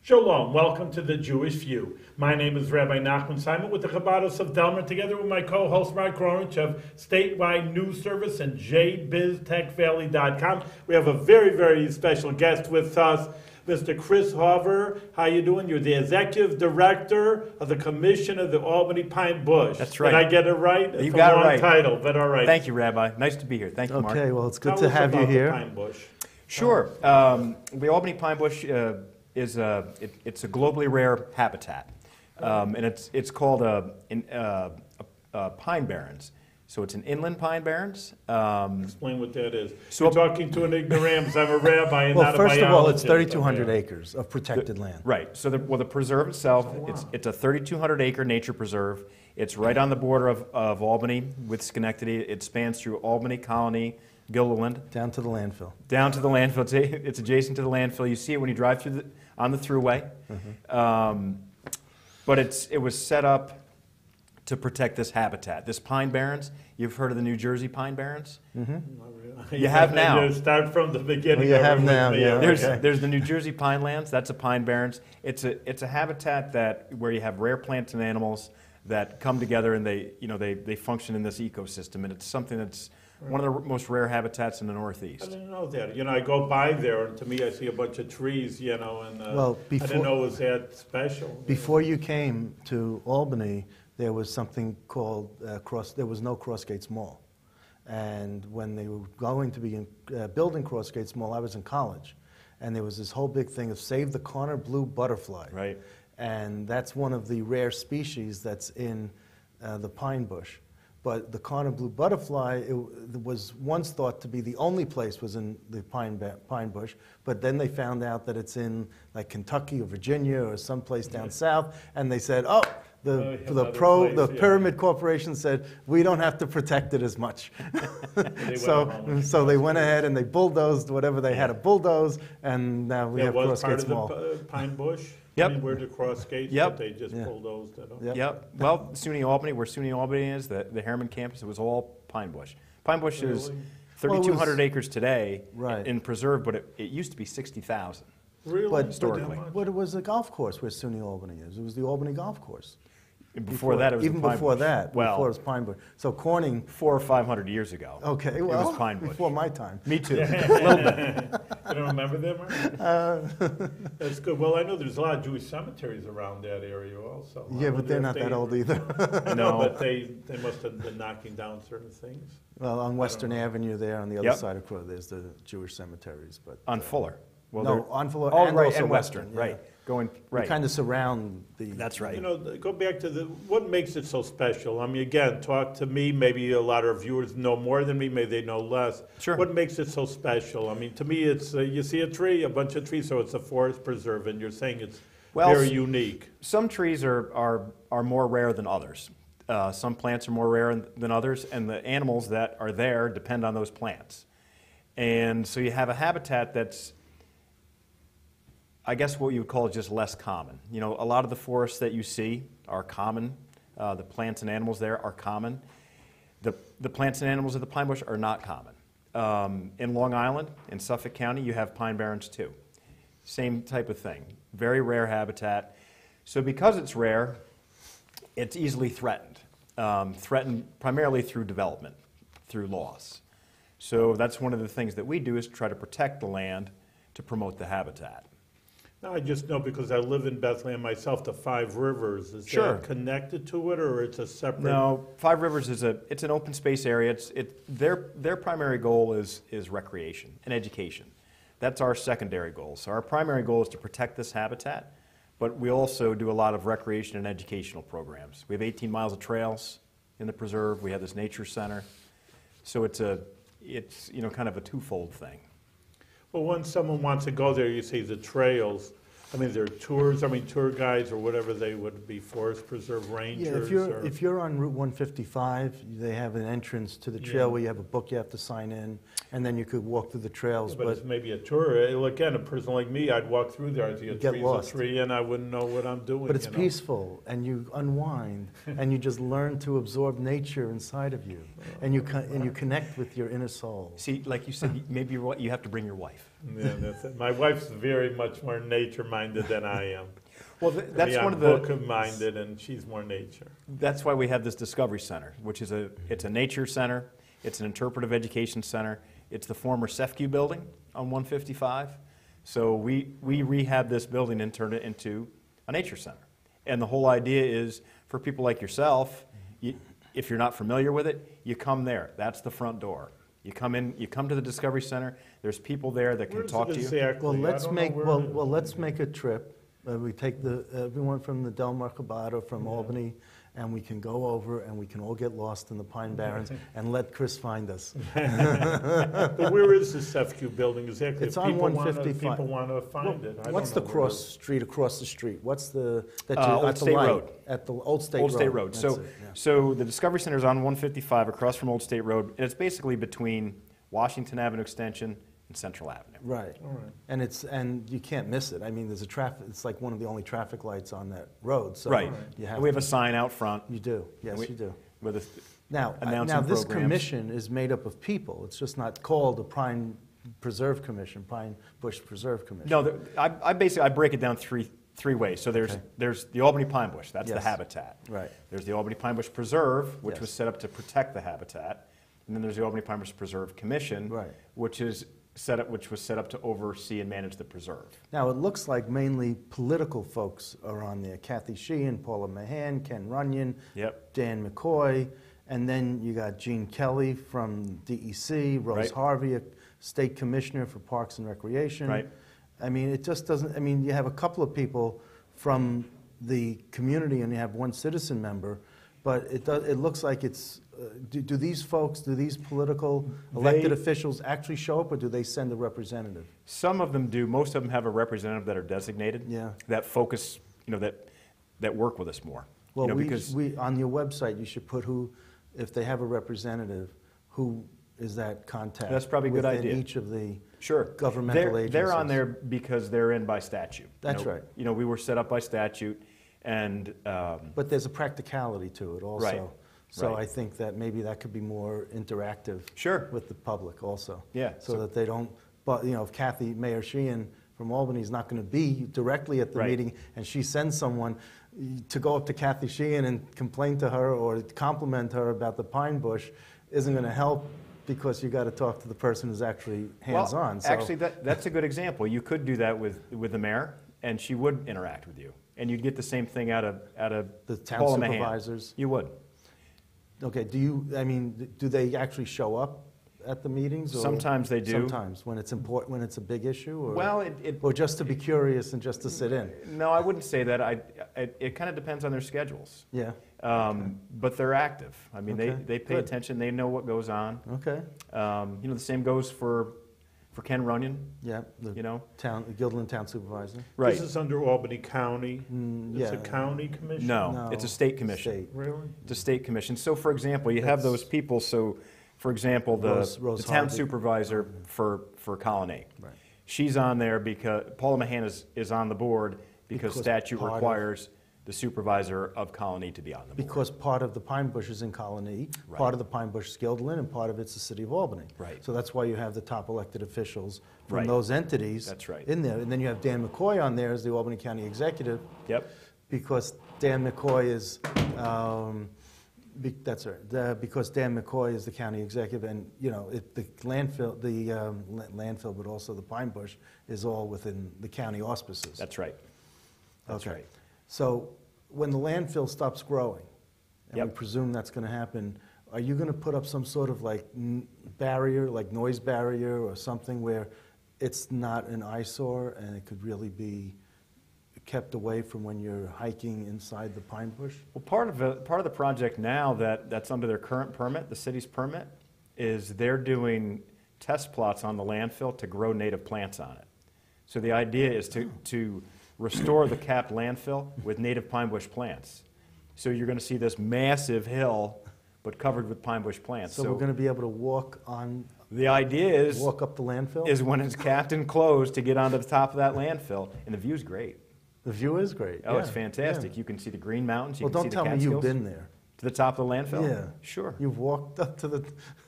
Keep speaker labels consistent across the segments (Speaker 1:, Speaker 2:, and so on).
Speaker 1: Shalom, welcome to the Jewish View. My name is Rabbi Nachman Simon with the Chabados of Delmer, together with my co-host Mark Kronich of Statewide News Service and jbiztechvalley.com. We have a very, very special guest with us, Mr. Chris Hawver. How you doing? You're the Executive Director of the Commission of the Albany Pine Bush.
Speaker 2: That's right.
Speaker 1: Did I get it right?
Speaker 2: You got it right.
Speaker 1: It's a long title, but all right.
Speaker 2: Thank you, Rabbi. Nice to be here. Thank you, Mark.
Speaker 3: Okay, well, it's good
Speaker 1: Tell
Speaker 3: to
Speaker 1: us
Speaker 3: have you
Speaker 1: about
Speaker 3: here.
Speaker 1: the Pine Bush.
Speaker 2: Sure. The Albany Pine Bush is it's a globally rare habitat, and it's called pine barrens. So it's an inland pine barrens.
Speaker 1: Explain what that is. So you're talking to an ignoramus. I'm a rabbi and
Speaker 3: Well,
Speaker 1: not a
Speaker 3: first of all, it's
Speaker 1: biologist.
Speaker 3: 3,200 acres of protected land.
Speaker 2: Right. So the preserve itself, it's a 3,200 acre nature preserve. It's right on the border of Albany with Schenectady. It spans through Albany County, Gilliland.
Speaker 3: Down to the landfill.
Speaker 2: Down to the landfill. It's adjacent to the landfill. You see it when you drive through on the thruway.
Speaker 3: Mm-hmm.
Speaker 2: But it was set up to protect this habitat. This pine barrens, you've heard of the New Jersey pine barrens?
Speaker 3: Mm-hmm.
Speaker 2: You have now.
Speaker 1: You start from the beginning.
Speaker 3: Well, you have now, yeah.
Speaker 2: There's the New Jersey pine lands. That's a pine barrens. It's a habitat where you have rare plants and animals that come together and they function in this ecosystem, and it's something that's one of the most rare habitats in the Northeast.
Speaker 1: I didn't know that. I go by there, and to me, I see a bunch of trees, and
Speaker 3: Well,
Speaker 1: I didn't know it was that special.
Speaker 3: Before you came to Albany, there was something called there was no Crossgates Mall. And when they were going to be building Crossgates Mall, I was in college. And there was this whole big thing of save the Corner blue butterfly.
Speaker 2: Right.
Speaker 3: And that's one of the rare species that's in the pine bush. But the Corner blue butterfly, it was once thought to be the only place was in the pine bush, but then they found out that it's in like Kentucky or Virginia or someplace down south, and they said, oh, the Pyramid Corporation said, we don't have to protect it as much. So they went ahead and they bulldozed whatever they had to bulldoze, and now we have Crossgates Mall.
Speaker 1: Part of the pine bush?
Speaker 2: Yep.
Speaker 1: I mean, where the Crossgates,
Speaker 2: Yep.
Speaker 1: but they just bulldozed it.
Speaker 2: Yep. Well, SUNY Albany, where SUNY Albany is, the Harriman campus, it was all pine bush. Pine bush is 3,200 acres today in preserve, but it used to be 60,000.
Speaker 1: Really?
Speaker 2: Historically.
Speaker 3: But it was a golf course where SUNY Albany is. It was the Albany Golf Course.
Speaker 2: Before that, it was
Speaker 3: even
Speaker 2: the pine
Speaker 3: before
Speaker 2: bush.
Speaker 3: that,
Speaker 2: Well,
Speaker 3: before it was pine bush. So Corning.
Speaker 2: 400 or 500 years ago.
Speaker 3: Okay, well,
Speaker 2: it was pine bush.
Speaker 3: before my time.
Speaker 2: Me too. A little bit.
Speaker 1: You don't remember that, Mark? That's good. Well, I know there's a lot of Jewish cemeteries around that area also.
Speaker 3: Yeah, but they're not that old either.
Speaker 1: No, but they must have been knocking down certain things.
Speaker 3: Well, on Western Avenue there, on the other side of Crow, there's the Jewish cemeteries. But
Speaker 2: on Fuller. Well,
Speaker 3: no, on Fuller
Speaker 2: and
Speaker 3: also
Speaker 2: and Western. Right.
Speaker 3: We kind of surround the...
Speaker 2: That's right.
Speaker 1: Go back to what makes it so special. I mean, again, talk to me. Maybe a lot of viewers know more than me. Maybe they know less.
Speaker 2: Sure.
Speaker 1: What makes it so special? I mean, to me, it's you see a bunch of trees, so it's a forest preserve, and you're saying it's very unique.
Speaker 2: Some trees are more rare than others. Some plants are more rare than others, and the animals that are there depend on those plants. And so you have a habitat that's, I guess what you would call just less common. A lot of the forests that you see are common. The plants and animals there are common. The plants and animals of the pine bush are not common. In Long Island, in Suffolk County, you have pine barrens too. Same type of thing. Very rare habitat. So because it's rare, it's easily threatened. Threatened primarily through development, through loss. So that's one of the things that we do is try to protect the land to promote the habitat.
Speaker 1: Now, I just know because I live in Bethlehem myself, the Five Rivers, is that connected to it, or it's a separate?
Speaker 2: No, Five Rivers it's an open space area. Their primary goal is recreation and education. That's our secondary goal. So our primary goal is to protect this habitat, but we also do a lot of recreation and educational programs. We have 18 miles of trails in the preserve. We have this nature center. So it's kind of a twofold thing.
Speaker 1: Well, when someone wants to go there, you say the trails. I mean, there are tours, tour guides or whatever they would be, forest preserve rangers.
Speaker 3: Yeah, if you're on Route 155, they have an entrance to the trail where you have a book you have to sign in, and then you could walk through the trails.
Speaker 1: Yeah, but it's maybe a tour. Again, a person like me, I'd walk through there. I'd see a tree, and I wouldn't know what I'm doing.
Speaker 3: But it's peaceful, and you unwind, and you just learn to absorb nature inside of you, and you connect with your inner soul.
Speaker 2: See, like you said, maybe you have to bring your wife.
Speaker 1: Yeah, that's it. My wife's very much more nature-minded than I am.
Speaker 2: Well, that's one of the
Speaker 1: book-minded, and she's more nature.
Speaker 2: That's why we have this Discovery Center, which is it's a nature center, it's an interpretive education center, it's the former SEFCU building on 155. So we rehab this building and turn it into a nature center. And the whole idea is for people like yourself, if you're not familiar with it, you come there. That's the front door. You come in, you come to the Discovery Center. There's people there that can talk to you.
Speaker 1: Exactly?
Speaker 3: Well, let's make a trip. We take everyone from the Del Mar Chabad from Albany, and we can go over and we can all get lost in the Pine Barrens and let Chris find us.
Speaker 1: But where is the SEFCU building exactly?
Speaker 3: It's on 155.
Speaker 1: People want to find it.
Speaker 3: What's the street across the street? What's the
Speaker 2: Old State Road.
Speaker 3: At the Old State Road.
Speaker 2: Old State Road.
Speaker 3: That's
Speaker 2: So,
Speaker 3: it, yeah.
Speaker 2: so the Discovery Center is on 155 across from Old State Road, and it's basically between Washington Avenue Extension and Central Avenue.
Speaker 3: Right.
Speaker 1: All right.
Speaker 3: And you can't miss it. I mean, there's a traffic. It's like one of the only traffic lights on that road. So
Speaker 2: Right.
Speaker 3: You
Speaker 2: And we have a sign out front.
Speaker 3: You do. Yes, you do.
Speaker 2: With a
Speaker 3: Now
Speaker 2: announcing
Speaker 3: this
Speaker 2: programs.
Speaker 3: commission is made up of people. It's just not called the Pine Preserve Commission, Pine Bush Preserve Commission.
Speaker 2: No, I basically break it down three ways. So there's the Albany Pine Bush. That's the
Speaker 3: Yes.
Speaker 2: habitat.
Speaker 3: Right.
Speaker 2: There's the Albany Pine Bush Preserve, which
Speaker 3: Yes.
Speaker 2: was set up to protect the habitat, and then there's the Albany Pine Bush Preserve Commission,
Speaker 3: Right.
Speaker 2: which was set up to oversee and manage the preserve.
Speaker 3: Now, it looks like mainly political folks are on there. Kathy Sheehan, Paula Mahan, Ken Runyon,
Speaker 2: Yep.
Speaker 3: Dan McCoy, and then you got Gene Kelly from DEC, Rose
Speaker 2: Right.
Speaker 3: Harvey, a state commissioner for Parks and Recreation.
Speaker 2: Right.
Speaker 3: I mean, it just doesn't, I mean, you have a couple of people from the community and you have one citizen member, but it looks like it's, do these political elected officials actually show up, or do they send a representative?
Speaker 2: Some of them do. Most of them have a representative that are designated.
Speaker 3: Yeah.
Speaker 2: That focus, that work with us more.
Speaker 3: Well,
Speaker 2: Because
Speaker 3: we on your website, you should put who, if they have a representative, who is that contact?
Speaker 2: That's probably a good
Speaker 3: within
Speaker 2: idea.
Speaker 3: each of the
Speaker 2: sure,
Speaker 3: governmental agencies.
Speaker 2: They're on there because they're in by statute.
Speaker 3: That's right.
Speaker 2: We were set up by statute, and
Speaker 3: But there's a practicality to it also.
Speaker 2: Right.
Speaker 3: So
Speaker 2: Right.
Speaker 3: I think that maybe that could be more interactive
Speaker 2: Sure.
Speaker 3: with the public also.
Speaker 2: Yeah,
Speaker 3: So
Speaker 2: so-
Speaker 3: that they don't, but if Kathy, Mayor Sheehan from Albany is not going to be directly at the
Speaker 2: Right.
Speaker 3: meeting, and she sends someone to go up to Kathy Sheehan and complain to her or compliment her about the pine bush isn't going to help, because you got to talk to the person who's actually hands-on.
Speaker 2: Well, actually, that's a good example. You could do that with the mayor, and she would interact with you, and you'd get the same thing out of
Speaker 3: The town
Speaker 2: Paula Mahan.
Speaker 3: supervisors.
Speaker 2: You would.
Speaker 3: Okay, do they actually show up at the meetings? Or
Speaker 2: Sometimes they do.
Speaker 3: Sometimes, when it's important, when it's a big issue? Or,
Speaker 2: Well,
Speaker 3: or just to be curious and just to sit in?
Speaker 2: No, I wouldn't say that. It kind of depends on their schedules.
Speaker 3: Yeah,
Speaker 2: But they're active. I mean,
Speaker 3: Okay,
Speaker 2: they pay
Speaker 3: good.
Speaker 2: attention. They know what goes on.
Speaker 3: okay,
Speaker 2: The same goes for Ken Runyon.
Speaker 3: yeah, the Guilderland Town Supervisor.
Speaker 2: Right.
Speaker 1: This is under Albany County. It's a
Speaker 3: yeah.
Speaker 1: county commission?
Speaker 2: No,
Speaker 3: No,
Speaker 2: it's a state commission.
Speaker 3: state.
Speaker 1: Really?
Speaker 2: It's a state commission. So, for example, you have those people. So, for example,
Speaker 3: Rose
Speaker 2: the town
Speaker 3: Harvey.
Speaker 2: supervisor for Colony.
Speaker 3: Right.
Speaker 2: She's on there because Paula Mahan is on the board because
Speaker 3: Because
Speaker 2: statute
Speaker 3: part of-
Speaker 2: requires the supervisor of Colony to be on the board.
Speaker 3: Because part of the Pine Bush is in Colony,
Speaker 2: Right.
Speaker 3: part of the Pine Bush is Guilderland, and part of it's the city of Albany.
Speaker 2: Right.
Speaker 3: So that's why you have the top elected officials from
Speaker 2: Right.
Speaker 3: those entities
Speaker 2: That's right.
Speaker 3: in there. And then you have Dan McCoy on there as the Albany County Executive,
Speaker 2: Yep.
Speaker 3: because Dan McCoy is, because Dan McCoy is the county executive, and, the landfill, but also the Pine Bush is all within the county auspices.
Speaker 2: That's right. That's
Speaker 3: Okay.
Speaker 2: right.
Speaker 3: So when the landfill stops growing, and we
Speaker 2: Yep.
Speaker 3: presume that's going to happen, are you going to put up some sort of barrier, like noise barrier or something, where it's not an eyesore and it could really be kept away from when you're hiking inside the pine bush?
Speaker 2: Well, part of the project now that's under their current permit, the city's permit, is they're doing test plots on the landfill to grow native plants on it. So the idea is to restore the capped landfill with native pine bush plants. So you're going to see this massive hill, but covered with pine bush plants.
Speaker 3: So we're going to be able to walk
Speaker 2: the idea
Speaker 3: up the landfill?
Speaker 2: is when it's capped and closed to get onto the top of that landfill, and the view's great.
Speaker 3: The view is great.
Speaker 2: Oh,
Speaker 3: yeah,
Speaker 2: it's fantastic.
Speaker 3: yeah.
Speaker 2: You can see the Green Mountains. You
Speaker 3: Well,
Speaker 2: can
Speaker 3: don't
Speaker 2: see
Speaker 3: tell
Speaker 2: the
Speaker 3: me
Speaker 2: Catskills.
Speaker 3: you've been there.
Speaker 2: To the top of the landfill?
Speaker 3: Yeah.
Speaker 2: Sure.
Speaker 3: You've walked up to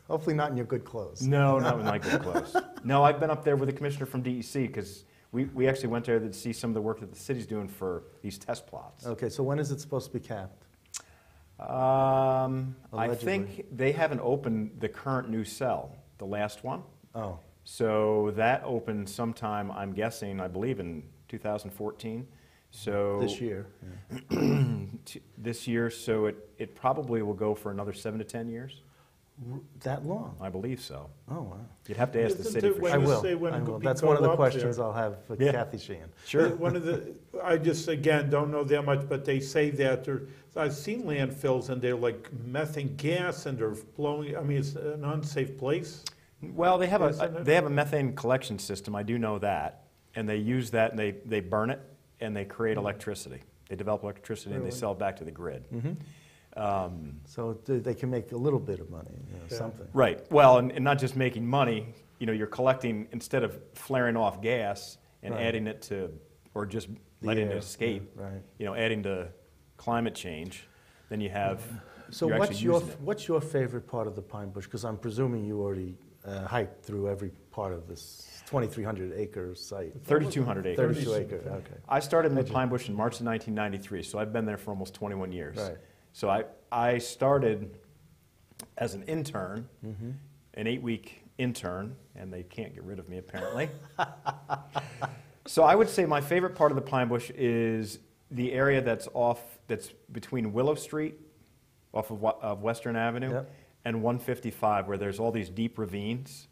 Speaker 3: hopefully not in your good clothes.
Speaker 2: No, not with my good clothes. No, I've been up there with the commissioner from DEC because we actually went there to see some of the work that the city's doing for these test plots.
Speaker 3: Okay, so when is it supposed to be capped?
Speaker 2: I
Speaker 3: Allegedly.
Speaker 2: think they haven't opened the current new cell, the last one.
Speaker 3: Oh,
Speaker 2: So that opened sometime, I'm guessing, I believe in 2014. So
Speaker 3: this year.
Speaker 2: this year, so it probably will go for another 7 to 10 years.
Speaker 3: That long?
Speaker 2: I believe so.
Speaker 3: Oh, wow.
Speaker 2: You'd have to ask the
Speaker 1: Isn't
Speaker 2: city
Speaker 1: it
Speaker 2: for
Speaker 1: when
Speaker 3: I
Speaker 2: sure.
Speaker 1: you
Speaker 3: will.
Speaker 1: say when
Speaker 3: I will.
Speaker 1: we
Speaker 3: That's
Speaker 1: go
Speaker 3: one of the
Speaker 1: up
Speaker 3: questions
Speaker 1: there.
Speaker 3: I'll have for
Speaker 2: Yeah.
Speaker 3: Kathy Sheehan.
Speaker 2: Sure.
Speaker 1: One of the, I just, again, don't know that much, but they say that there, I've seen landfills and they're like methane gas and they're blowing, I mean, it's an unsafe place.
Speaker 2: Well, they have
Speaker 1: Isn't
Speaker 2: a
Speaker 1: it?
Speaker 2: they have a methane collection system. I do know that, and they use that and they burn it and they create electricity. They develop electricity and they
Speaker 1: Really?
Speaker 2: sell it back to the grid.
Speaker 3: So they can make a little bit of money,
Speaker 1: Yeah.
Speaker 3: something.
Speaker 2: Right. Well, and not just making money. You know, you're collecting instead of flaring off gas and
Speaker 3: Right.
Speaker 2: adding it to, or just
Speaker 3: The
Speaker 2: letting
Speaker 3: air,
Speaker 2: it escape.
Speaker 3: yeah, right.
Speaker 2: You know, adding to climate change. Then you have.
Speaker 3: So
Speaker 2: you're
Speaker 3: what's
Speaker 2: actually
Speaker 3: your,
Speaker 2: using it.
Speaker 3: what's your favorite part of the Pine Bush? Because I'm presuming you already hiked through every part of this 2,300 acre site.
Speaker 2: 3,200 acres.
Speaker 3: 32 acre, okay.
Speaker 2: I started in the Pine Bush in March of 1993, so I've been there for almost 21 years.
Speaker 3: Right.
Speaker 2: So I started as an intern, an 8-week intern, and they can't get rid of me apparently. So I would say my favorite part of the Pine Bush is the area that's between Willow Street, off of Western Avenue,
Speaker 3: Yep.
Speaker 2: and 155, where there's all these deep ravines,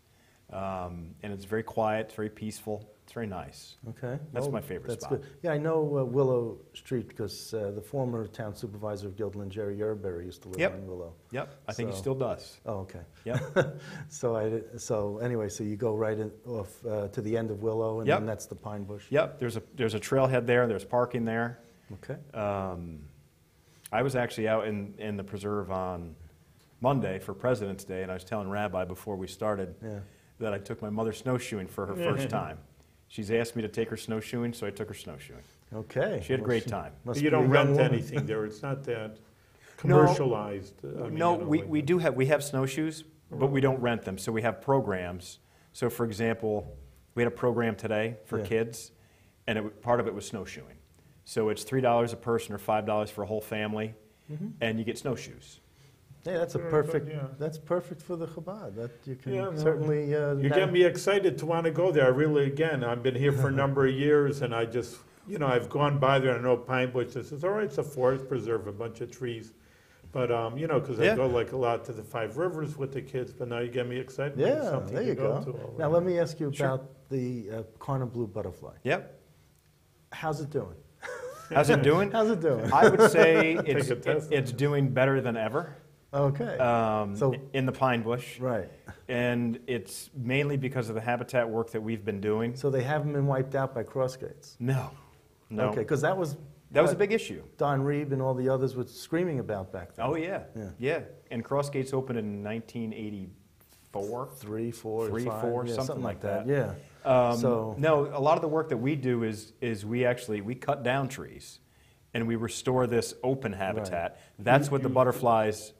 Speaker 2: and it's very quiet, it's very peaceful, it's very nice.
Speaker 3: Okay.
Speaker 2: That's
Speaker 3: Well,
Speaker 2: my favorite
Speaker 3: that's
Speaker 2: spot.
Speaker 3: good. Yeah, I know Willow Street because the former town supervisor of Gilderland, Jerry Yerbury, used to live
Speaker 2: Yep.
Speaker 3: on Willow.
Speaker 2: Yep, I think he
Speaker 3: So-
Speaker 2: still does.
Speaker 3: Oh, okay.
Speaker 2: Yep.
Speaker 3: So anyway, so you go right off to the end of Willow, and
Speaker 2: Yep.
Speaker 3: then that's the Pine Bush.
Speaker 2: Yep, there's a trailhead there, there's parking there.
Speaker 3: Okay.
Speaker 2: I was actually out in the preserve on Monday for President's Day, and I was telling Rabbi before we started
Speaker 3: Yeah.
Speaker 2: that I took my mother snowshoeing for her first time. She's asked me to take her snowshoeing, so I took her snowshoeing.
Speaker 3: Okay.
Speaker 2: She had a
Speaker 3: Well,
Speaker 2: great time.
Speaker 3: must
Speaker 1: You
Speaker 3: be a
Speaker 1: don't
Speaker 3: young
Speaker 1: rent
Speaker 3: woman.
Speaker 1: anything there, it's not that commercialized. I mean,
Speaker 2: No,
Speaker 1: you know,
Speaker 2: we do have snowshoes, but we don't rent them. So we have programs. So for example, we had a program today for
Speaker 3: Yeah.
Speaker 2: kids, and part of it was snowshoeing. So it's $3 a person or $5 for a whole family, and you get snowshoes.
Speaker 3: Yeah, that's a
Speaker 1: Very good,
Speaker 3: perfect.
Speaker 1: yeah.
Speaker 3: That's perfect for the Chabad. That you can
Speaker 1: Yeah, no,
Speaker 3: certainly.
Speaker 1: You get me excited to want to go there. I really, again, I've been here for a number of years, and I just, you know, I've gone by there. I know Pine Bush. This is all right. It's a forest preserve, a bunch of trees, but you know, because
Speaker 2: Yeah.
Speaker 1: I go like a lot to the Five Rivers with the kids. But now you get me excited. It's
Speaker 3: Yeah,
Speaker 1: something
Speaker 3: there
Speaker 1: to
Speaker 3: you go.
Speaker 1: to
Speaker 3: Now
Speaker 1: already.
Speaker 3: let me ask you
Speaker 2: Sure.
Speaker 3: about the Karna blue butterfly.
Speaker 2: Yep.
Speaker 3: How's it doing?
Speaker 2: How's it doing?
Speaker 3: How's it doing?
Speaker 2: I would say
Speaker 1: a test on
Speaker 2: it's doing better than ever
Speaker 3: Okay. So-
Speaker 2: in the Pine Bush.
Speaker 3: Right.
Speaker 2: And it's mainly because of the habitat work that we've been doing.
Speaker 3: So they haven't been wiped out by crossgates.
Speaker 2: No.
Speaker 3: Okay, because that was
Speaker 2: That was a
Speaker 3: what
Speaker 2: big issue.
Speaker 3: Don Reeb and all the others were screaming about back then.
Speaker 2: Oh, yeah.
Speaker 3: Yeah.
Speaker 2: Yeah. And Crossgates opened in 1984.
Speaker 3: 3, 4,
Speaker 2: 3,
Speaker 3: 5,
Speaker 2: 4,
Speaker 3: yeah,
Speaker 2: something like that.
Speaker 3: Yeah. So-
Speaker 2: No, a lot of the work that we do is we cut down trees and we restore this open habitat. That's what the butterflies,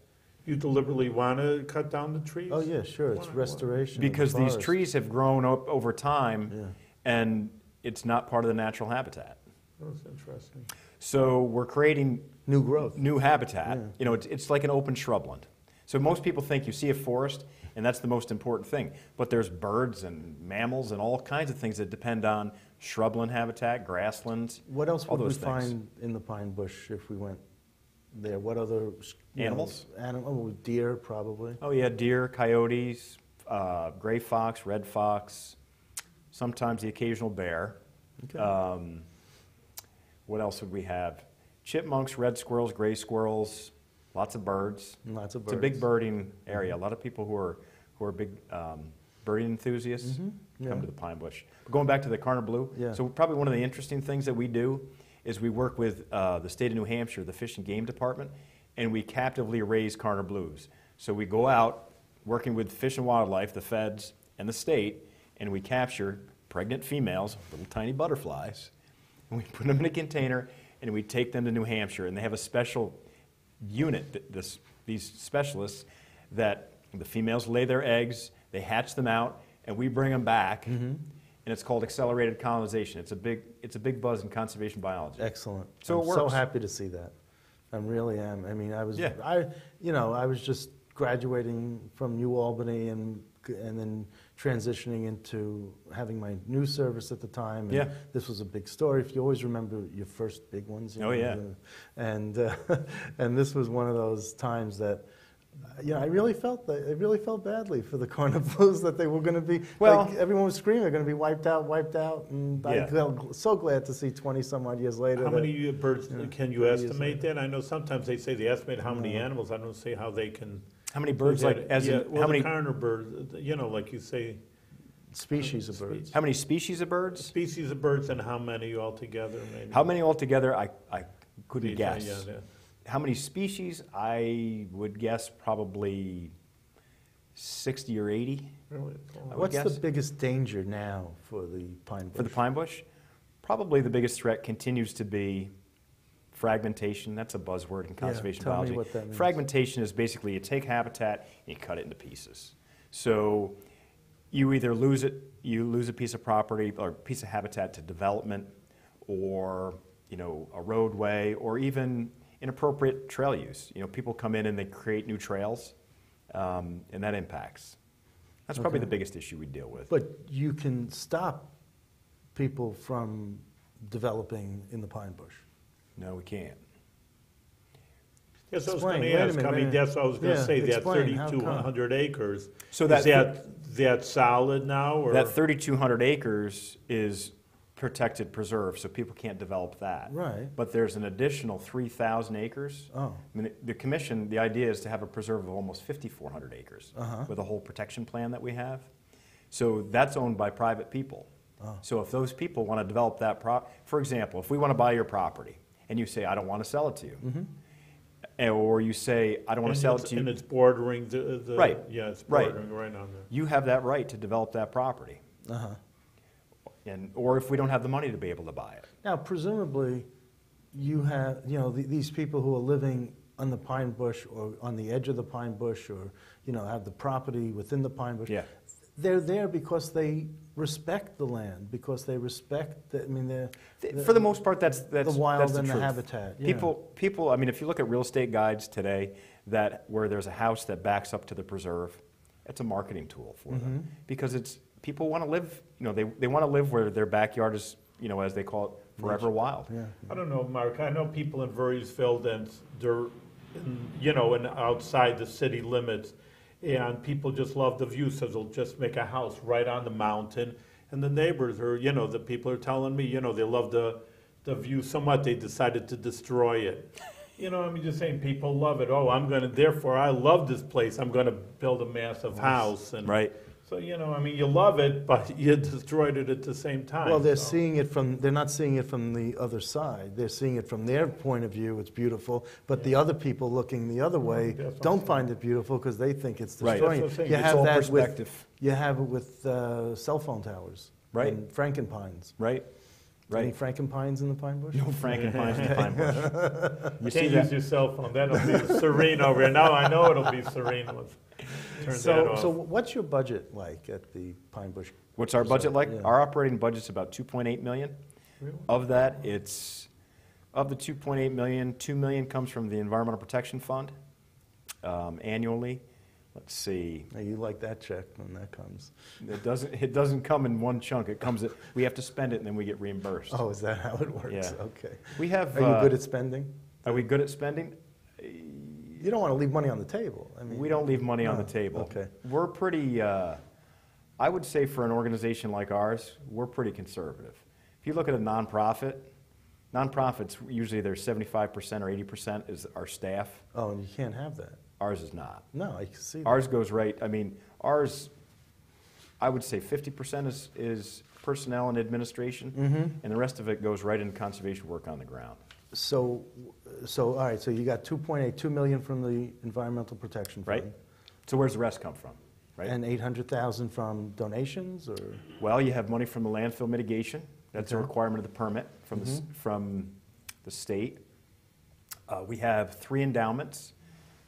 Speaker 1: You deliberately want to cut down the trees?
Speaker 3: Oh yeah, sure. It's
Speaker 1: Why?
Speaker 3: restoration. of
Speaker 2: because
Speaker 3: the
Speaker 2: these
Speaker 3: forest.
Speaker 2: trees have grown up over time
Speaker 3: Yeah.
Speaker 2: and it's not part of the natural habitat.
Speaker 1: That's interesting.
Speaker 2: So we're creating
Speaker 3: New growth.
Speaker 2: new habitat.
Speaker 3: Yeah.
Speaker 2: You know, it's like an open shrubland. So most people think you see a forest, and that's the most important thing. But there's birds and mammals and all kinds of things that depend on shrubland habitat, grasslands.
Speaker 3: What else
Speaker 2: all
Speaker 3: would we
Speaker 2: those things.
Speaker 3: find in the Pine Bush if we went there? What other
Speaker 2: Animals?
Speaker 3: Deer, probably.
Speaker 2: Oh yeah, deer, coyotes, gray fox, red fox, sometimes the occasional bear.
Speaker 3: Okay.
Speaker 2: What else would we have? Chipmunks, red squirrels, gray squirrels, lots of birds.
Speaker 3: Lots of
Speaker 2: It's a
Speaker 3: birds.
Speaker 2: big birding area. A lot of people who are big birding enthusiasts
Speaker 3: Yeah.
Speaker 2: come to the Pine Bush. But going back to the Karner Blue,
Speaker 3: Yeah.
Speaker 2: so probably one of the interesting things that we do is we work with the state of New Hampshire, the Fish and Game Department, and we captively raise Karner Blues. So we go out working with Fish and Wildlife, the feds, and the state, and we capture pregnant females, little tiny butterflies, and we put them in a container, and we take them to New Hampshire, and they have a special unit, these specialists, that the females lay their eggs, they hatch them out, and we bring them back, and it's called accelerated colonization. It's a big buzz in conservation biology.
Speaker 3: Excellent.
Speaker 2: So
Speaker 3: I'm
Speaker 2: it works.
Speaker 3: so happy to see that. I really am. I mean, I was just graduating from Albany and then transitioning into having my new service at the time. And
Speaker 2: Yeah.
Speaker 3: this was a big story. If you always remember your first big ones.
Speaker 2: Oh, yeah.
Speaker 3: And this was one of those times that, I really felt badly for the carnivores that they were going to be.
Speaker 2: Well,
Speaker 3: like, everyone was screaming, they're going to be wiped out. And
Speaker 2: Yeah.
Speaker 3: I felt so glad to see 20 some odd years later.
Speaker 1: How
Speaker 3: that-
Speaker 1: many birds can you
Speaker 3: 30 years
Speaker 1: estimate
Speaker 3: later.
Speaker 1: that? I know sometimes they say they estimate how many animals. I don't say how they can.
Speaker 2: How many birds,
Speaker 1: look
Speaker 2: like,
Speaker 1: at it.
Speaker 2: as
Speaker 1: yeah,
Speaker 2: in,
Speaker 1: well,
Speaker 2: how many,
Speaker 1: the coroner birds, like you say,
Speaker 3: Species of birds.
Speaker 2: how many species of birds?
Speaker 1: species of birds and how many altogether, maybe.
Speaker 2: How many altogether, I couldn't
Speaker 1: Yeah,
Speaker 2: guess.
Speaker 1: yeah.
Speaker 2: How many species, I would guess probably 60 or 80
Speaker 1: Really?
Speaker 2: I would
Speaker 3: What's
Speaker 2: guess.
Speaker 3: the biggest danger now for the pine bush?
Speaker 2: for the pine bush. Probably the biggest threat continues to be fragmentation. That's a buzzword in conservation
Speaker 3: tell me
Speaker 2: biology.
Speaker 3: what that means.
Speaker 2: Fragmentation is basically you take habitat and you cut it into pieces. So you either lose a piece of property or a piece of habitat to development, or a roadway, or even inappropriate trail use. People come in and they create new trails, and that impacts. That's probably
Speaker 3: Okay.
Speaker 2: the biggest issue we deal with.
Speaker 3: But you can stop people from developing in the pine bush.
Speaker 2: No, we can't.
Speaker 1: Yes, I was
Speaker 3: Explain.
Speaker 1: going
Speaker 3: Wait
Speaker 1: to
Speaker 3: a
Speaker 1: ask.
Speaker 3: minute,
Speaker 1: I
Speaker 3: wait a
Speaker 1: mean,
Speaker 3: minute.
Speaker 1: that's what I was going to
Speaker 3: Yeah,
Speaker 1: say. That
Speaker 3: explain. How
Speaker 1: 3,200 acres.
Speaker 2: So
Speaker 1: is
Speaker 2: that
Speaker 1: that solid now, or
Speaker 2: That 3,200 acres is protected preserve, so people can't develop that.
Speaker 3: Right.
Speaker 2: But there's an additional 3,000 acres.
Speaker 3: Oh.
Speaker 2: I mean, the commission, the idea is to have a preserve of almost 5,400 acres with a whole protection plan that we have. So that's owned by private people. So if those people want to develop that for example, if we want to buy your property and you say, I don't want to sell it to you, or you say, I don't want to sell it to
Speaker 1: and
Speaker 2: you,
Speaker 1: it's bordering the
Speaker 2: Right.
Speaker 1: Yeah, it's
Speaker 2: Right.
Speaker 1: bordering right on there.
Speaker 2: you have that right to develop that property.
Speaker 3: Uh-huh.
Speaker 2: Or if we don't have the money to be able to buy it.
Speaker 3: Now, presumably, you have, these people who are living on the pine bush or on the edge of the pine bush, or, have the property within the pine bush.
Speaker 2: Yeah.
Speaker 3: They're there because they respect the land, because they respect, they're...
Speaker 2: For the most part, that's
Speaker 3: the wild
Speaker 2: that's
Speaker 3: and the
Speaker 2: truth.
Speaker 3: habitat, yeah.
Speaker 2: People. I mean, if you look at real estate guides today, where there's a house that backs up to the preserve, it's a marketing tool for them because people want to live. They want to live where their backyard is, as they call it, forever wild.
Speaker 3: Yeah.
Speaker 1: I don't know, Mark. I know people in Voorheesville and they're, and outside the city limits, and people just love the view, so they'll just make a house right on the mountain. And the neighbors are, the people are telling me, they love the view so much they decided to destroy it. Just saying people love it. Oh, therefore I love this place. I'm going to build a massive house. And
Speaker 2: Right.
Speaker 1: so, you love it, but you destroyed it at the same time.
Speaker 3: Well, they're
Speaker 1: so.
Speaker 3: they're not seeing it from the other side. They're seeing it from their point of view, it's beautiful, but the other people looking the other way
Speaker 1: That's what
Speaker 3: don't
Speaker 1: I'm
Speaker 3: find it beautiful because they think it's
Speaker 2: Right.
Speaker 3: destroying
Speaker 1: That's what I'm
Speaker 3: it.
Speaker 1: saying.
Speaker 3: You
Speaker 2: It's
Speaker 3: have
Speaker 2: all
Speaker 3: that
Speaker 2: perspective.
Speaker 3: you have it with cell phone towers.
Speaker 2: Right.
Speaker 3: And Frankenpines.
Speaker 2: Right.
Speaker 3: Any
Speaker 2: Right.
Speaker 3: Frankenpines in the pine bush?
Speaker 2: No Frankenpines in the pine bush. You see
Speaker 1: Can't
Speaker 2: that?
Speaker 1: use your cell phone. That'll be serene over here. Now I know it'll be serene. Let's turn that off.
Speaker 3: So what's your budget like at the Pine Bush?
Speaker 2: What's our budget like?
Speaker 3: Yeah.
Speaker 2: Our operating budget's about 2.8 million.
Speaker 1: Really?
Speaker 2: Of that, of the 2.8 million, 2 million comes from the Environmental Protection Fund annually. Let's see.
Speaker 3: Now, you like that check when that comes.
Speaker 2: It doesn't come in one chunk. We have to spend it and then we get reimbursed.
Speaker 3: Oh, is that how it works?
Speaker 2: Yeah.
Speaker 3: Okay.
Speaker 2: We have.
Speaker 3: Are you good at spending?
Speaker 2: Are we good at spending?
Speaker 3: You don't want to leave money on the table.
Speaker 2: We don't leave money on
Speaker 3: No.
Speaker 2: the table.
Speaker 3: Okay.
Speaker 2: We're pretty. I would say for an organization like ours, we're pretty conservative. If you look at a nonprofit, nonprofits usually they're 75% or 80% is our staff.
Speaker 3: Oh, and you can't have that.
Speaker 2: Ours is not.
Speaker 3: No, I can see that.
Speaker 2: Ours goes right. I mean, ours. I would say 50% is personnel and administration, and the rest of it goes right into conservation work on the ground.
Speaker 3: So all right, so you got 2 million from the Environmental Protection Fund.
Speaker 2: Right. So where's the rest come from? Right.
Speaker 3: And 800,000 from donations, or?
Speaker 2: Well, you have money from the landfill mitigation. That's a
Speaker 3: Okay.
Speaker 2: requirement of the permit from the state. We have 3 endowments,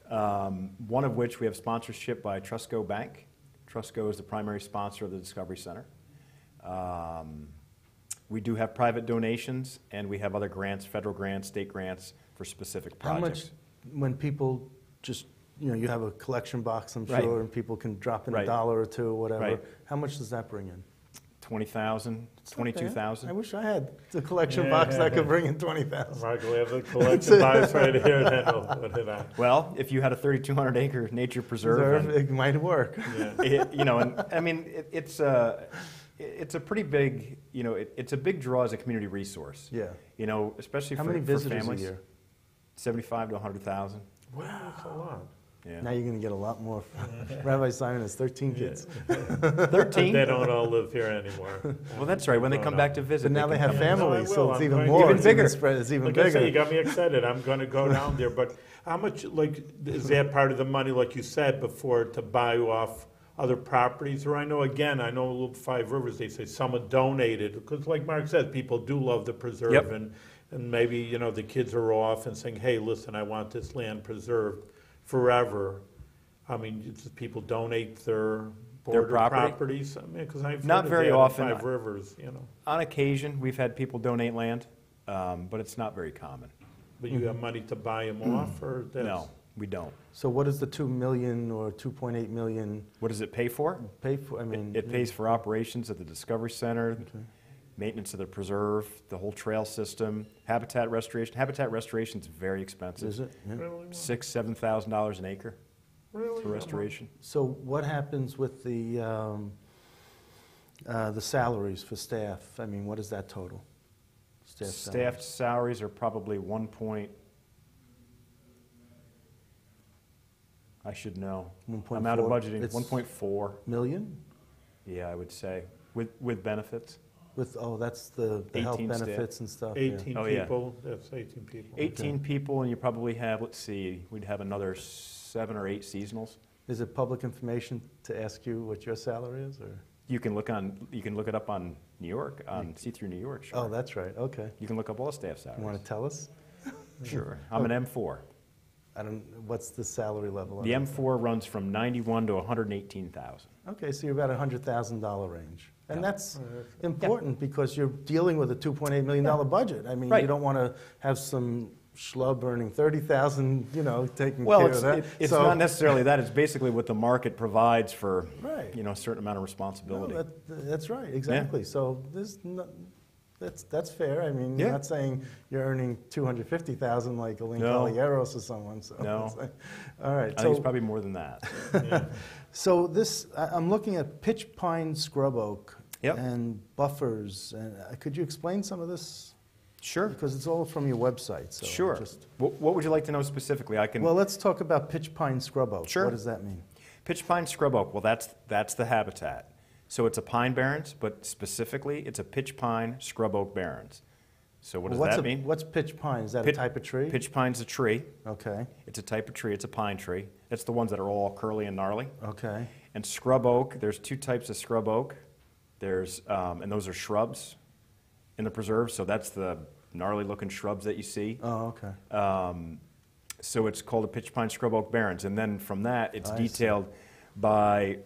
Speaker 2: one of which we have sponsorship by Trustco Bank. Trustco is the primary sponsor of the Discovery Center. We do have private donations, and we have other grants, federal grants, state grants for specific
Speaker 3: How
Speaker 2: projects.
Speaker 3: much, when people just, you have a collection box, I'm
Speaker 2: Right.
Speaker 3: sure, and people can drop in
Speaker 2: Right.
Speaker 3: $1 or $2 or whatever.
Speaker 2: Right.
Speaker 3: How much does that bring in?
Speaker 2: 20,000,
Speaker 3: It's not bad.
Speaker 2: 22,000.
Speaker 3: I wish I had the collection box that could bring in 20,000.
Speaker 1: Michael, we have the collection box right here, then we'll put it on.
Speaker 2: Well, if you had a 3,200 acre nature preserve,
Speaker 3: It might work.
Speaker 1: Yeah.
Speaker 2: and I mean, it's a pretty big, it's a big draw as a community resource.
Speaker 3: Yeah.
Speaker 2: Especially
Speaker 3: How
Speaker 2: for,
Speaker 3: many
Speaker 2: for
Speaker 3: visitors
Speaker 2: families.
Speaker 3: a year?
Speaker 2: 75 to 100,000.
Speaker 1: Wow, that's a lot.
Speaker 2: Yeah.
Speaker 3: Now you're going to get a lot more. Rabbi Simon has 13 kids.
Speaker 2: 13.
Speaker 1: They don't all live here anymore.
Speaker 2: Well, that's right. When they
Speaker 1: No,
Speaker 2: come
Speaker 1: no.
Speaker 2: back to visit,
Speaker 3: But now they
Speaker 2: can
Speaker 3: have
Speaker 2: come.
Speaker 1: Yeah, no, I
Speaker 3: families, so
Speaker 1: will.
Speaker 3: it's
Speaker 1: I'm
Speaker 3: even
Speaker 1: going
Speaker 3: more.
Speaker 1: to-
Speaker 3: It's
Speaker 2: Even bigger.
Speaker 3: spread. It's even
Speaker 1: Like I
Speaker 3: bigger.
Speaker 1: say, you got me excited. I'm going to go down there. But how much, is that part of the money, like you said before, to buy off other properties? Or I know Little Five Rivers, they say someone donated. Because like Mark said, people do love the preserve.
Speaker 2: Yep.
Speaker 1: And maybe, the kids are off and saying, hey, listen, I want this land preserved forever. I mean, people donate their border
Speaker 2: property?
Speaker 1: properties. I mean, because I've
Speaker 2: Not
Speaker 1: heard of
Speaker 2: very
Speaker 1: that in
Speaker 2: often.
Speaker 1: Five Rivers,
Speaker 2: On occasion, we've had people donate land, but it's not very common.
Speaker 1: But you have money to buy them off, or that's?
Speaker 2: No, we don't.
Speaker 3: So what does the 2 million or 2.8 million
Speaker 2: What does it pay for?
Speaker 3: pay for? I mean,
Speaker 2: It pays for operations at the Discovery Center, maintenance of the preserve, the whole trail system, habitat restoration. Habitat restoration is very expensive.
Speaker 3: is it? Yeah.
Speaker 1: Really?
Speaker 2: $6,000-7,000 an acre
Speaker 1: Really?
Speaker 2: for restoration.
Speaker 3: So what happens with the salaries for staff? I mean, what is that total?
Speaker 2: Staff salaries are probably I should know. I'm out of
Speaker 3: 1.4.
Speaker 2: budgeting.
Speaker 3: It's
Speaker 2: 1.4.
Speaker 3: million?
Speaker 2: Yeah, I would say with benefits.
Speaker 3: That's the health
Speaker 2: 18 staff.
Speaker 3: benefits and stuff. yeah.
Speaker 1: 18
Speaker 2: Oh, yeah.
Speaker 1: people, that's 18 people.
Speaker 2: 18 people, and you probably have, let's see, we'd have another 7 or 8 seasonals.
Speaker 3: Is it public information to ask you what your salary is, or?
Speaker 2: You can look it up on New York, on See Through New York. Sure.
Speaker 3: Oh, that's right. Okay.
Speaker 2: You can look up all the staff
Speaker 3: You
Speaker 2: salaries.
Speaker 3: want to tell us?
Speaker 2: Sure. I'm an M4.
Speaker 3: What's the salary level? on
Speaker 2: The
Speaker 3: it?
Speaker 2: M4 runs from 91 to 118,000.
Speaker 3: Okay, so you're about $100,000 range. And
Speaker 2: Yeah.
Speaker 3: that's important because you're dealing with a $2.8 million budget. I mean,
Speaker 2: Right.
Speaker 3: you don't want to have some schlub earning $30,000, taking
Speaker 2: Well,
Speaker 3: care
Speaker 2: it's,
Speaker 3: of that.
Speaker 2: it's
Speaker 3: So-
Speaker 2: not necessarily that. It's basically what the market provides for,
Speaker 3: Right.
Speaker 2: a certain amount of
Speaker 3: No,
Speaker 2: responsibility.
Speaker 3: that's right, exactly. So that's fair. I mean,
Speaker 2: Yeah.
Speaker 3: you're not saying you're earning $250,000 like Elaine
Speaker 2: No.
Speaker 3: Caballeros or someone. So
Speaker 2: No.
Speaker 3: it's like- all right.
Speaker 2: I think it's probably more than that.
Speaker 1: Yeah.
Speaker 3: So I'm looking at pitch pine scrub oak
Speaker 2: Yep.
Speaker 3: and buffers. And could you explain some of this?
Speaker 2: Sure.
Speaker 3: Because it's all from your website. So
Speaker 2: Sure. What would you like to know specifically? I can.
Speaker 3: Well, let's talk about pitch pine scrub oak.
Speaker 2: Sure.
Speaker 3: What does that mean?
Speaker 2: Pitch pine scrub oak. Well, that's the habitat. So it's a pine barrens, but specifically it's a pitch pine scrub oak barrens. So what does
Speaker 3: Well,
Speaker 2: that mean?
Speaker 3: What's pitch pine? Is that a type of tree?
Speaker 2: Pitch pine's a tree.
Speaker 3: Okay.
Speaker 2: It's a type of tree. It's a pine tree. It's the ones that are all curly and gnarly.
Speaker 3: Okay.
Speaker 2: And scrub oak, there's 2 types of scrub oak. And those are shrubs in the preserve. So that's the gnarly looking shrubs that you see.
Speaker 3: Oh, okay.
Speaker 2: So it's called a pitch pine scrub oak barrens. And then from that, it's
Speaker 3: I see.
Speaker 2: detailed by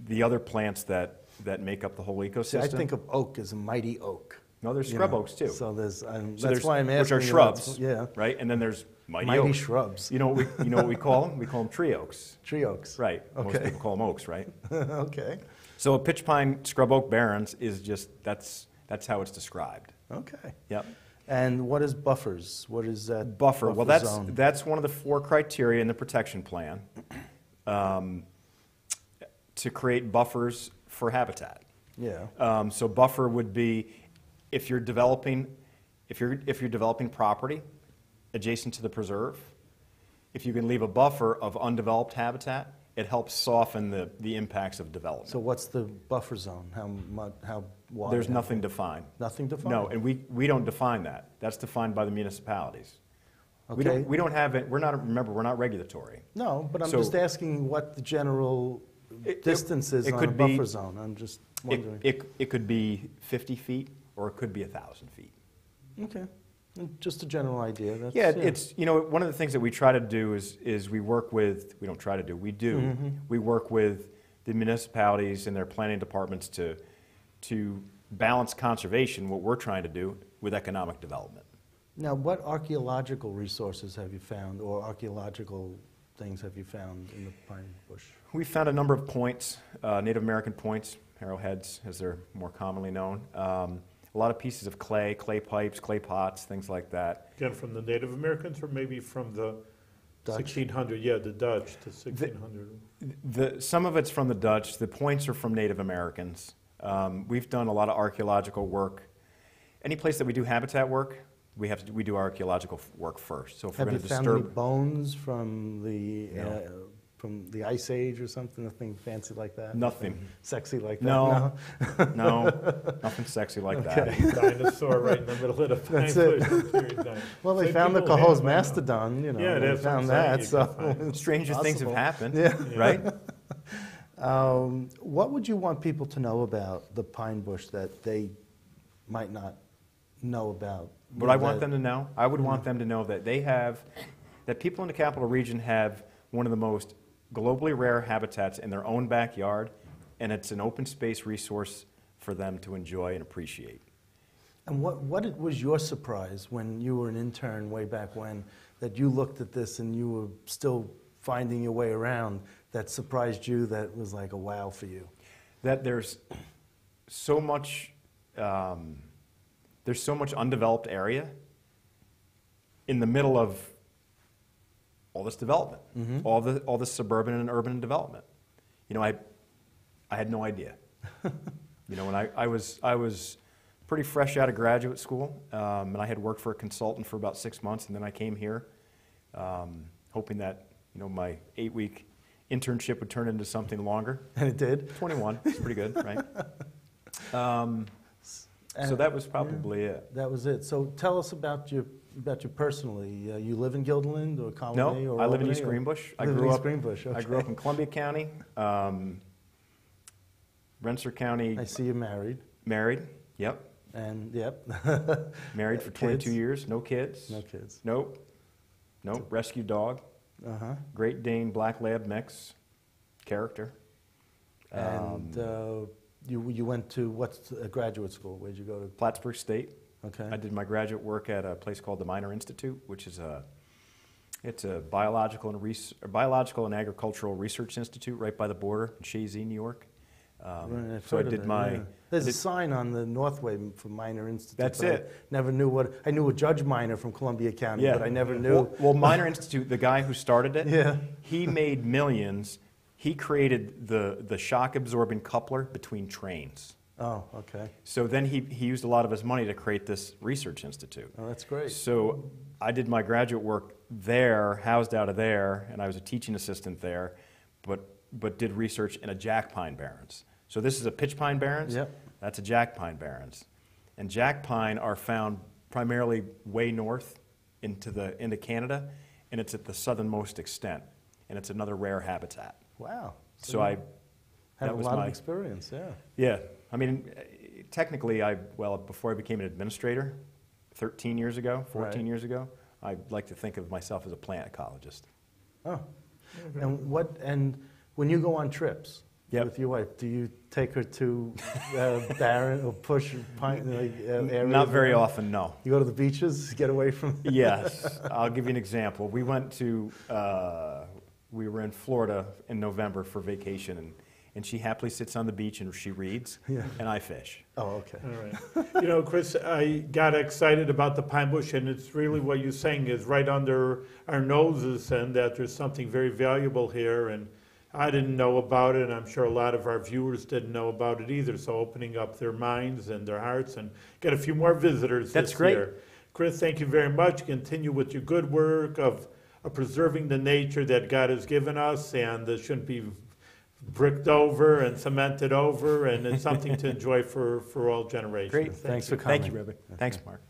Speaker 2: the other plants that make up the whole ecosystem.
Speaker 3: See, I think of oak as a mighty oak.
Speaker 2: No, there's
Speaker 3: you
Speaker 2: scrub
Speaker 3: know.
Speaker 2: oaks too.
Speaker 3: So there's,
Speaker 2: So
Speaker 3: that's
Speaker 2: there's-
Speaker 3: why I'm asking.
Speaker 2: which are
Speaker 3: you,
Speaker 2: shrubs,
Speaker 3: yeah.
Speaker 2: right? And then there's mighty
Speaker 3: Mighty
Speaker 2: oaks.
Speaker 3: shrubs.
Speaker 2: You know what we call them? We call them tree oaks.
Speaker 3: Tree oaks.
Speaker 2: Right. Most
Speaker 3: Okay.
Speaker 2: people call them oaks, right?
Speaker 3: Okay.
Speaker 2: So a pitch pine scrub oak barrens is just that's how it's described.
Speaker 3: Okay.
Speaker 2: Yep.
Speaker 3: And what is buffers? What is that?
Speaker 2: Buffer. Well,
Speaker 3: zone?
Speaker 2: that's one of the 4 criteria in the protection plan to create buffers for habitat.
Speaker 3: Yeah.
Speaker 2: So buffer would be if you're developing property adjacent to the preserve. If you can leave a buffer of undeveloped habitat, it helps soften the impacts of development.
Speaker 3: So what's the buffer zone? How wide?
Speaker 2: There's nothing defined.
Speaker 3: Nothing defined?
Speaker 2: No, and we don't define that. That's defined by the municipalities.
Speaker 3: Okay.
Speaker 2: We don't have it. We're not regulatory.
Speaker 3: No, but I'm
Speaker 2: So-
Speaker 3: just asking what the general distance is
Speaker 2: it
Speaker 3: on
Speaker 2: could
Speaker 3: a
Speaker 2: be-
Speaker 3: buffer zone. I'm just wondering.
Speaker 2: It could be 50 feet or it could be 1,000 feet.
Speaker 3: Okay. Just a general idea. That's,
Speaker 2: Yeah, it's, one of the things that we try to do is we work with, we don't try to do, we do,
Speaker 3: Mm-hmm.
Speaker 2: we work with the municipalities and their planning departments to balance conservation, what we're trying to do, with economic development.
Speaker 3: Now, what archaeological resources have you found, or archaeological things have you found in the pine bush?
Speaker 2: We found a number of points, Native American points, arrowheads, as they're more commonly known. A lot of pieces of clay pipes, clay pots, things like that.
Speaker 1: Again, from the Native Americans, or maybe from the
Speaker 3: Dutch?
Speaker 1: 1600, yeah, the Dutch, the 1600.
Speaker 2: Some of it's from the Dutch. The points are from Native Americans. We've done a lot of archaeological work. Any place that we do habitat work, we do archaeological work first. So if we're
Speaker 3: Have you
Speaker 2: going to
Speaker 3: found any
Speaker 2: disturb,
Speaker 3: bones from the
Speaker 2: No.
Speaker 3: from the Ice Age or something? Nothing fancy like that?
Speaker 2: Nothing.
Speaker 3: Sexy like that?
Speaker 2: No. No, nothing sexy like that.
Speaker 1: Dinosaur right in the middle of the pine
Speaker 3: That's it.
Speaker 1: bush. Very nice.
Speaker 3: Well, they
Speaker 1: Some
Speaker 3: found the
Speaker 1: people
Speaker 3: Cohoes
Speaker 1: have,
Speaker 3: mastodon, you know.
Speaker 1: Yeah,
Speaker 3: they
Speaker 1: that's what I'm
Speaker 3: found
Speaker 1: saying,
Speaker 3: that,
Speaker 1: you
Speaker 3: so.
Speaker 1: can find
Speaker 2: Stranger things have
Speaker 3: Possible.
Speaker 2: happened,
Speaker 3: Yeah.
Speaker 2: right?
Speaker 3: What would you want people to know about the pine bush that they might not know about?
Speaker 2: What I want them to know, I would want them to know that that people in the Capital Region have one of the most globally rare habitats in their own backyard, and it's an open space resource for them to enjoy and appreciate.
Speaker 3: And what was your surprise when you were an intern way back when, that you looked at this and you were still finding your way around, that surprised you, that was like a wow for you?
Speaker 2: That there's so much undeveloped area in the middle of all this development, all this suburban and urban development. You know, I had no idea. You know, when I was pretty fresh out of graduate school, and I had worked for a consultant for about 6 months, and then I came here, hoping that, you know, my 8-week internship would turn into something longer.
Speaker 3: And it did?
Speaker 2: 21, it's pretty good, right? So that was probably it.
Speaker 3: That was it. So tell us about you personally. You live in Guilderland or Colony?
Speaker 2: No,
Speaker 3: or
Speaker 2: I live in
Speaker 3: Albany,
Speaker 2: East
Speaker 3: or-
Speaker 2: Greenbush. I
Speaker 3: Live in
Speaker 2: grew
Speaker 3: East
Speaker 2: up.
Speaker 3: Greenbush,
Speaker 2: I grew
Speaker 3: okay.
Speaker 2: up in Columbia County, Rensselaer County.
Speaker 3: I see you married.
Speaker 2: Married. Yep.
Speaker 3: And, yep.
Speaker 2: Married for
Speaker 3: Kids?
Speaker 2: 22 years. No kids.
Speaker 3: No kids.
Speaker 2: Nope. Nope. Rescue dog.
Speaker 3: Uh-huh.
Speaker 2: Great Dane Black Lab mix. Character.
Speaker 3: And you went to graduate school? Where'd you go to?
Speaker 2: Plattsburgh State.
Speaker 3: Okay.
Speaker 2: I did my graduate work at a place called the Minor Institute, which is it's a biological and agricultural research institute right by the border in Shazy, New York.
Speaker 3: Right,
Speaker 2: So I
Speaker 3: I've heard of
Speaker 2: did
Speaker 3: it,
Speaker 2: my.
Speaker 3: yeah. There's a sign on the Northway for Minor Institute.
Speaker 2: That's
Speaker 3: but
Speaker 2: it.
Speaker 3: I never knew I knew a Judge Minor from Columbia County,
Speaker 2: Yeah.
Speaker 3: but I never knew.
Speaker 2: Well, Minor Institute, the guy who started it,
Speaker 3: Yeah.
Speaker 2: he made millions. He created the shock-absorbing coupler between trains.
Speaker 3: Oh, okay.
Speaker 2: So then he used a lot of his money to create this research institute.
Speaker 3: Oh, that's great.
Speaker 2: So I did my graduate work there, housed out of there, and I was a teaching assistant there, but did research in a jack pine barrens. So this is a pitch pine barrens.
Speaker 3: Yep.
Speaker 2: That's a jack pine barrens. And jack pine are found primarily way north into Canada, and it's at the southernmost extent, and it's another rare habitat.
Speaker 3: Wow.
Speaker 2: So
Speaker 3: you
Speaker 2: I
Speaker 3: had
Speaker 2: that
Speaker 3: a
Speaker 2: was
Speaker 3: lot
Speaker 2: my
Speaker 3: of experience, yeah.
Speaker 2: yeah. I mean, technically, before I became an administrator, 13 years ago, 14
Speaker 3: Right.
Speaker 2: years ago, I like to think of myself as a plant ecologist.
Speaker 3: Oh. And when you go on trips
Speaker 2: Yep.
Speaker 3: with your wife, do you take her to barren or push pine areas?
Speaker 2: Not very
Speaker 3: around?
Speaker 2: often, no.
Speaker 3: You go to the beaches, get away from.
Speaker 2: Yes, I'll give you an example. We were in Florida in November for vacation, and she happily sits on the beach and she reads,
Speaker 3: Yeah.
Speaker 2: and I fish.
Speaker 3: Oh, okay.
Speaker 1: All right. You know, Chris, I got excited about the pine bush, and it's really what you're saying is right under our noses, and that there's something very valuable here. And I didn't know about it, and I'm sure a lot of our viewers didn't know about it either. So opening up their minds and their hearts, and get a few more visitors
Speaker 2: That's
Speaker 1: this
Speaker 2: great.
Speaker 1: year. Chris, thank you very much. Continue with your good work of preserving the nature that God has given us, and that shouldn't be bricked over and cemented over, and it's something to enjoy for all generations.
Speaker 2: Great.
Speaker 3: Thanks for coming.
Speaker 2: Thank you, Rebbe. Thanks, Mark.